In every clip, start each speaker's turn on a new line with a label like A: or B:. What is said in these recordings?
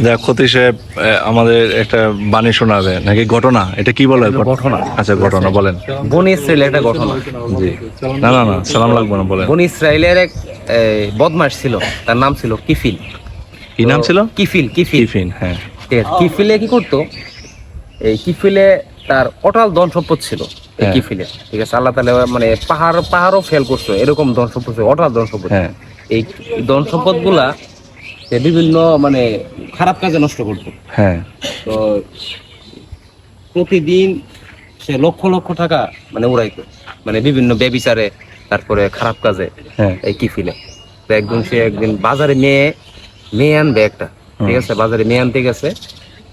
A: দেখ ক্ষতি সাহেব, আমাদের একটা বাণী শোনাবে নাকি ঘটনা? এটা কি বলে?
B: ঘটনা।
A: আচ্ছা ঘটনা বলেন।
B: বনি ইসরায়েলের একটা ঘটনা।
A: জি। না না না, সালাম লাগবে না, বলেন।
B: বনি ইসরায়েলের এক বদমাশ ছিল, তার নাম ছিল কিফিল।
A: কি নাম ছিল?
B: কিফিল। কিফিল,
A: টিফিন, হ্যাঁ।
B: ঠিক আছে। কিফিলে কি করতো? এই কিফিলে তার অটাল ধন সম্পদ ছিল। এই
A: হ্যাঁ।
B: কিফিলে, ঠিক আছে, আল্লাহ তাআলা মানে পাহাড়ও ফেল করছো, এরকম ধন সম্পদ ছিল, অটাল ধন সম্পদ।
A: হ্যাঁ।
B: এই ধন সম্পদ গুলা সে বিভিন্ন মানে খারাপ কাজে নষ্ট করতো।
A: হ্যাঁ।
B: তো প্রতিদিন সে লক্ষ লক্ষ টাকা মানে উড়াইতো, মানে বিভিন্ন ব্যভিচারে, তারপরে খারাপ কাজে।
A: হ্যাঁ।
B: এই কিফিলে তো একদিন বাজারে মেয়ে আনবে একটা, ঠিক আছে, বাজারে মেয়ে আনতে গেছে।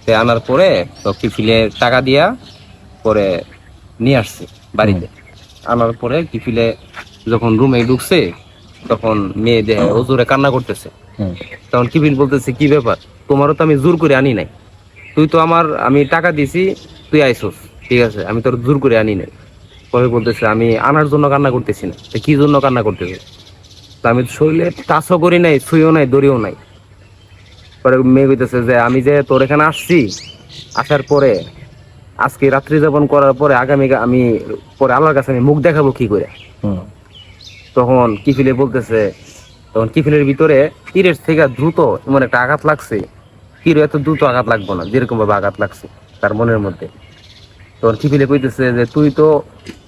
B: সে আনার পরে তো কিফিলে টাকা দিয়া পরে নিয়ে আসছে বাড়িতে। আনার পরে কিফিলে যখন রুমে ঢুকছে, তখন মেয়ে দেহে হুজুরে কান্না করতেছে। তখন কিফিল বলতেছে, কি ব্যাপার, তোমারও তো আমি জোর করে আনি নাই, তুই তো আমি টাকা দিছি, তুই আইসোস, ঠিক আছে, আমি তোর জোর করে আনি নাই। পরে বলতেছে, আমি আনার জন্য কান্না করতেছি না। তো কি জন্য কান্না করতেছে? তো আমি শরীরে টাচও করি নাই, ছুঁয়েও নাই, দড়িও নাই। পরে মেয়ে কইতেছে যে আমি যে তোর এখানে আসছি, আসার পরে আজকে রাত্রি যাপন করার পরে আগামী আমি পরে আল্লাহর কাছে আমি মুখ দেখাবো কি করে? তখন কিফিলের ভিতরে তীরের থেকে দ্রুত এমন একটা আঘাত লাগছে। তীর এত দ্রুত আঘাত লাগবো না, যেরকম ভাবে আঘাত লাগছে তার মনের মধ্যে। তখন কিফিলে কইতেছে যে তুই তো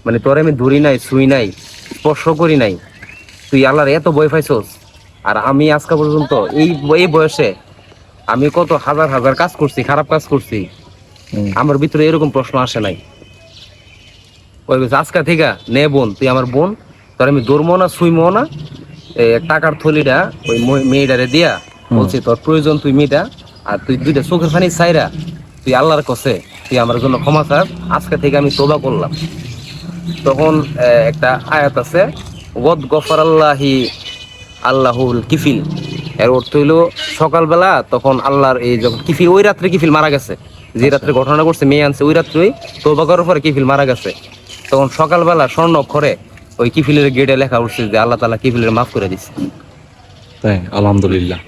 B: মানে তোরে আমি ধরি নাই, ছুঁই নাই, স্পর্শ করি নাই, তুই আল্লাহর এত ভয় পাইছস। আর আমি আজকে পর্যন্ত এই বয়সে আমি কত হাজার হাজার কাজ করছি, খারাপ কাজ করছি, আমার ভিতরে এরকম প্রশ্ন আসে নাই। ওই বলছে, আজকে থেকে নে বোন, তুই আমার বোন, তোর আমি ধরবো না, ছুঁইমো না। টাকার থলিটা ওই মেয়েটারে দিয়া বলছি, তোর প্রয়োজন তুই মেয়েটা, আর তুই দুইটা চোখের পানি চাইরা তুই আল্লাহর কাছে তুই আমার জন্য ক্ষমা চাস, আজকে থেকে আমি তোবা করলাম। তখন একটা আয়াত আছে, ওয়াদ গফারাল্লাহি আল্লাহুল কিফিল। এর অর্থ হইলো সকালবেলা তখন আল্লাহর এই যখন কিফিল, ওই রাত্রে কিফিল মারা গেছে, যে রাত্রে ঘটনা করছে মেয়ে আনছে, ওই রাত্রেই তোবা করার পরে কিফিল মারা গেছে। তখন সকালবেলা স্বর্ণ অক্ষরে ওই কিফিলের গেটে লেখা উঠছে যে আল্লাহ তাআলা কিফিলের মাফ করে দিচ্ছে।
A: তাই, আলহামদুলিল্লাহ,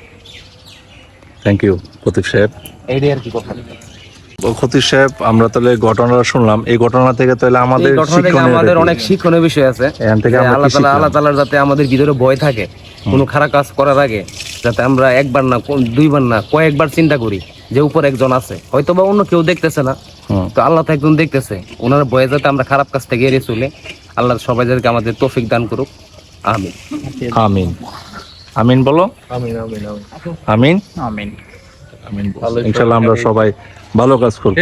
A: থ্যাংক ইউ প্রতীক সাহেব।
B: এইটাই আর কি কথা।
A: খতিব সাহেব, আমরা তাহলে ঘটনাটা শুনলাম, এই ঘটনা থেকে তাহলে আমাদের
B: অনেক শিক্ষণীয় বিষয় আছে। আল্লাহ তাআলার যাতে আমাদের ভিতরে ভয় থাকে, কোনো খারাপ কাজ করার আগে যাতে আমরা একবার না দুইবার না কয়েকবার চিন্তা করি যে উপর একজন আছে, হয়তো বা অন্য কেউ দেখতেছে না, তো আল্লাহ তো একজন দেখতেছে। ওনার ভয়ে যাতে আমরা খারাপ কাজ থেকে এড়িয়ে চলে, আল্লাহ সবাই যাদেরকে আমাদের তৌফিক দান করুক। আমিন
A: আমিন আমিন বলো। আমিন আমিন আমিন। ইনশাআল্লাহ আমরা সবাই ভালো কাজ করবো।